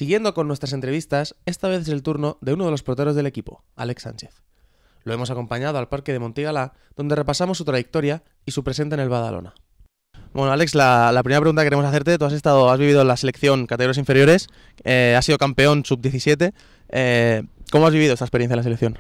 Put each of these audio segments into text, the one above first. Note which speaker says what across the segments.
Speaker 1: Siguiendo con nuestras entrevistas, esta vez es el turno de uno de los porteros del equipo, Alex Sánchez. Lo hemos acompañado al parque de Montigalá, donde repasamos su trayectoria y su presente en el Badalona. Bueno, Alex, la primera pregunta que queremos hacerte, tú has vivido en la selección categorías inferiores, has sido campeón sub-17, ¿cómo has vivido esta experiencia en la selección?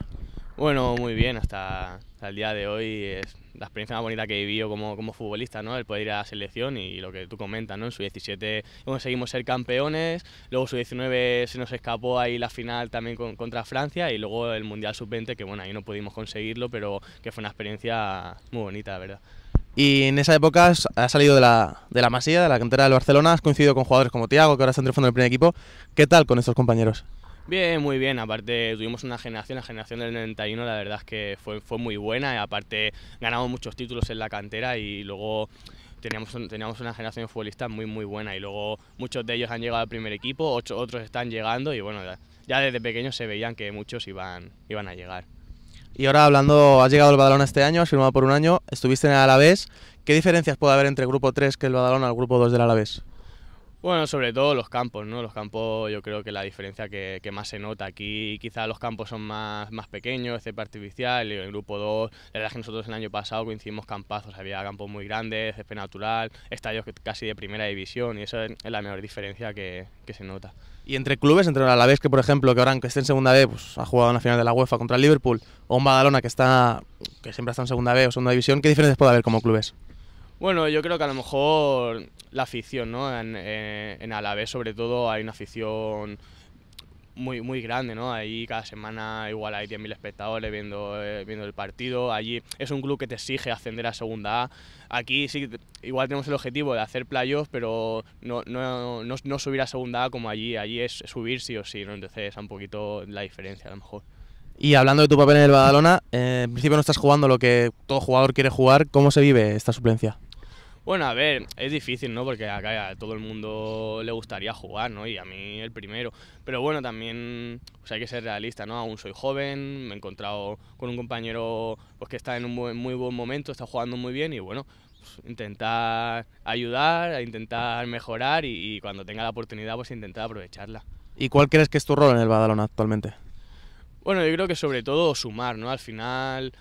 Speaker 2: Bueno, muy bien, hasta el día de hoy es la experiencia más bonita que he vivido como futbolista, ¿no? El poder ir a la selección y lo que tú comentas, ¿no? En sub-17 conseguimos ser campeones, luego sub-19 se nos escapó ahí la final también contra Francia y luego el Mundial sub-20, que bueno, ahí no pudimos conseguirlo, pero que fue una experiencia muy bonita, la verdad.
Speaker 1: Y en esa época has salido de la Masía, de la cantera del Barcelona, has coincidido con jugadores como Thiago, que ahora está triunfando en el primer equipo. ¿Qué tal con estos compañeros?
Speaker 2: Bien, muy bien, aparte tuvimos una generación, la generación del 91, la verdad es que fue muy buena y aparte ganamos muchos títulos en la cantera y luego teníamos una generación de futbolistas muy buena y luego muchos de ellos han llegado al primer equipo, otros están llegando y bueno, ya desde pequeños se veían que muchos iban a llegar.
Speaker 1: Y ahora has llegado al Badalona este año, has firmado por un año, estuviste en el Alavés. ¿Qué diferencias puede haber entre el grupo 3 que es el Badalona al grupo 2 del Alavés?
Speaker 2: Bueno, sobre todo los campos, ¿no? Los campos yo creo que la diferencia que más se nota. Aquí quizá los campos son más pequeños, césped artificial, y en el grupo 2, la verdad es que nosotros el año pasado coincidimos campazos, había campos muy grandes, césped natural, estadios casi de primera división y eso es la mejor diferencia que se nota.
Speaker 1: Y entre clubes, entre el Alavés, que por ejemplo, que ahora aunque esté en segunda B, pues ha jugado en la final de la UEFA contra el Liverpool, o un Badalona que siempre está en segunda B o segunda división, ¿qué diferencias puede haber como clubes?
Speaker 2: Bueno, yo creo que a lo mejor la afición, ¿no? En Alavés sobre todo hay una afición muy grande, ¿no? Ahí cada semana igual hay 10.000 espectadores viendo el partido. Allí es un club que te exige ascender a segunda A. Aquí sí, igual tenemos el objetivo de hacer playoffs, pero no subir a segunda A como allí. Allí es subir sí o sí, ¿no? Entonces es un poquito la diferencia a lo mejor.
Speaker 1: Y hablando de tu papel en el Badalona, en principio no estás jugando lo que todo jugador quiere jugar. ¿Cómo se vive esta suplencia?
Speaker 2: Bueno, a ver, es difícil, ¿no? Porque acá a todo el mundo le gustaría jugar, ¿no? Y a mí el primero. Pero bueno, también pues hay que ser realista, ¿no? Aún soy joven, me he encontrado con un compañero pues, que está en un muy buen momento, está jugando muy bien y bueno, pues, intentar ayudar, intentar mejorar y cuando tenga la oportunidad pues intentar aprovecharla.
Speaker 1: ¿Y cuál crees que es tu rol en el Badalona actualmente?
Speaker 2: Bueno, yo creo que sobre todo sumar, ¿no? Al final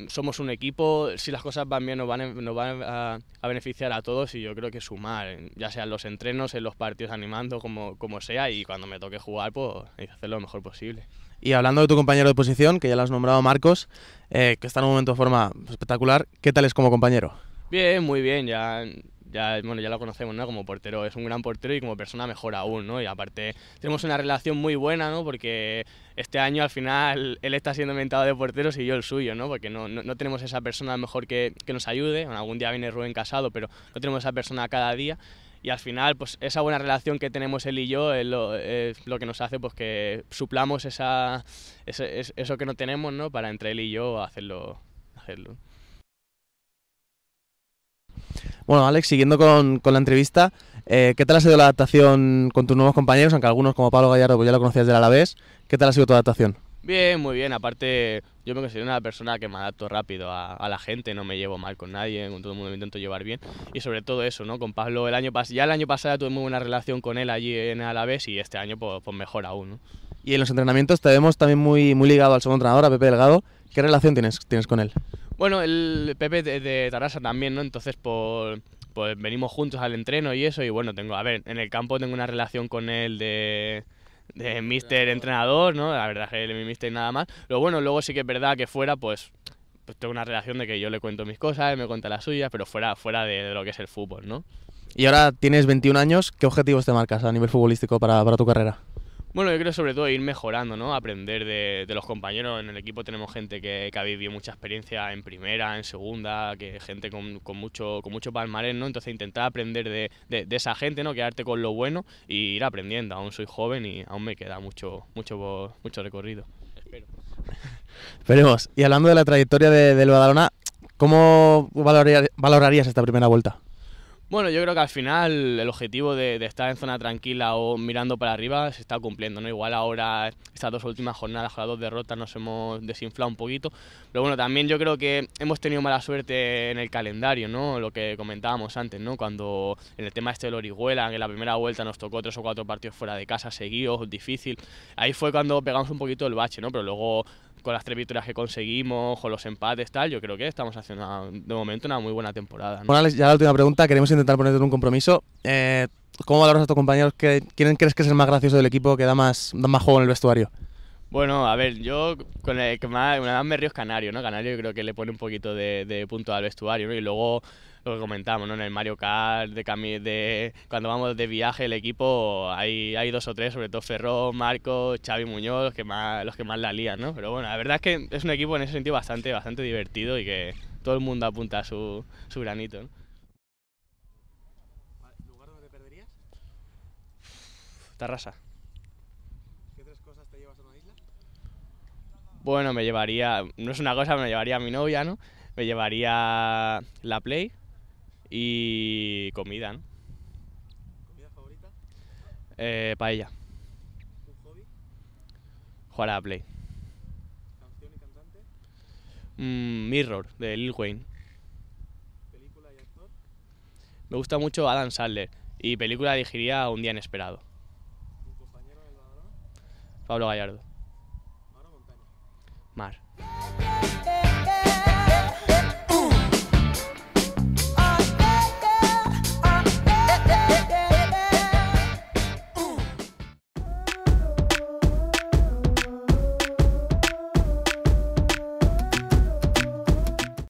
Speaker 2: somos un equipo, si las cosas van bien nos van a beneficiar a todos y yo creo que sumar, ya sea en los entrenos, en los partidos animando, como sea y cuando me toque jugar pues hacer lo mejor posible.
Speaker 1: Y hablando de tu compañero de posición, que ya lo has nombrado, Marcos, que está en un momento de forma espectacular, ¿qué tal es como compañero?
Speaker 2: Bien, muy bien, ya lo conocemos, ¿no? Como portero, es un gran portero y como persona mejor aún, ¿no? Y aparte tenemos una relación muy buena, ¿no? Porque este año al final él está siendo inventado de porteros y yo el suyo, ¿no? Porque no tenemos esa persona a lo mejor que nos ayude, bueno, algún día viene Rubén Casado, pero no tenemos esa persona cada día y al final pues esa buena relación que tenemos él y yo es lo que nos hace pues que suplamos eso que no tenemos, ¿no? Para entre él y yo hacerlo.
Speaker 1: Bueno, Alex, siguiendo con la entrevista, ¿qué tal ha sido la adaptación con tus nuevos compañeros? Aunque algunos, como Pablo Gallardo, pues ya lo conocías del Alavés. ¿Qué tal ha sido tu adaptación?
Speaker 2: Bien, muy bien. Aparte, yo me considero una persona que me adapto rápido a la gente, no me llevo mal con nadie, con todo el mundo me intento llevar bien. Y sobre todo eso, ¿no? Con Pablo el año pasado tuve muy buena relación con él allí en el Alavés y este año pues mejor aún, ¿no?
Speaker 1: Y en los entrenamientos te vemos también muy ligado al segundo entrenador, a Pepe Delgado. ¿Qué relación tienes con él?
Speaker 2: Bueno, el Pepe de Tarrasa también, ¿no? Entonces, pues venimos juntos al entreno y eso. Y bueno, en el campo tengo una relación con él de mister entrenador, ¿no? La verdad es que mi mister nada más. Pero bueno, luego sí que es verdad que fuera, pues tengo una relación de que yo le cuento mis cosas, él me cuenta las suyas, pero fuera de lo que es el fútbol, ¿no?
Speaker 1: Y ahora tienes 21 años, ¿qué objetivos te marcas a nivel futbolístico para tu carrera?
Speaker 2: Bueno, yo creo sobre todo ir mejorando, ¿no? Aprender de los compañeros. En el equipo tenemos gente que ha vivido mucha experiencia en primera, en segunda, que gente con mucho palmarés, ¿no? Entonces intentar aprender de esa gente, ¿no? Quedarte con lo bueno y ir aprendiendo. Aún soy joven y aún me queda mucho recorrido. Espero.
Speaker 1: Esperemos. Y hablando de la trayectoria del Badalona, ¿cómo valorarías esta primera vuelta?
Speaker 2: Bueno, yo creo que al final el objetivo de estar en zona tranquila o mirando para arriba se está cumpliendo, ¿no? Igual ahora, estas 2 últimas jornadas, con las 2 derrotas, nos hemos desinflado un poquito. Pero bueno, también yo creo que hemos tenido mala suerte en el calendario, ¿no? Lo que comentábamos antes, ¿no? Cuando en el tema este del Orihuela, que en la primera vuelta nos tocó 3 o 4 partidos fuera de casa seguidos, difícil. Ahí fue cuando pegamos un poquito el bache, ¿no? Pero luego, con las 3 victorias que conseguimos, con los empates, tal, yo creo que estamos haciendo de momento una muy buena temporada, ¿no?
Speaker 1: Bueno, Alex, ya la última pregunta, queremos intentar ponerte en un compromiso. ¿Cómo valoras a tus compañeros? ¿Quién crees que es el más gracioso del equipo, que da más juego en el vestuario?
Speaker 2: Bueno, a ver, yo con el que más me río es Canario, ¿no? Canario yo creo que le pone un poquito de punto al vestuario, ¿no? Y luego lo que comentamos, ¿no? En el Mario Kart, cuando vamos de viaje el equipo, hay 2 o 3, sobre todo Ferrón, Marco, Xavi Muñoz, los que más la lían, ¿no? Pero bueno, la verdad es que es un equipo en ese sentido bastante divertido y que todo el mundo apunta su granito, ¿no?
Speaker 1: ¿Lugar donde te perderías?
Speaker 2: Tarrasa.
Speaker 1: ¿Qué 3 cosas te llevas a una isla?
Speaker 2: Bueno, no es una cosa, me llevaría a mi novia, ¿no? Me llevaría la Play y comida, ¿no?
Speaker 1: ¿Comida favorita?
Speaker 2: Paella,
Speaker 1: ¿Un hobby?
Speaker 2: jugar a la Play.
Speaker 1: ¿Canción y cantante?
Speaker 2: Mirror, de Lil Wayne.
Speaker 1: ¿Película y actor?
Speaker 2: Me gusta mucho Adam Sandler y película elegiría Un día inesperado.
Speaker 1: ¿Un compañero del Badalona?
Speaker 2: Pablo Gallardo.
Speaker 1: ¿Mar o montaña?
Speaker 2: Mar.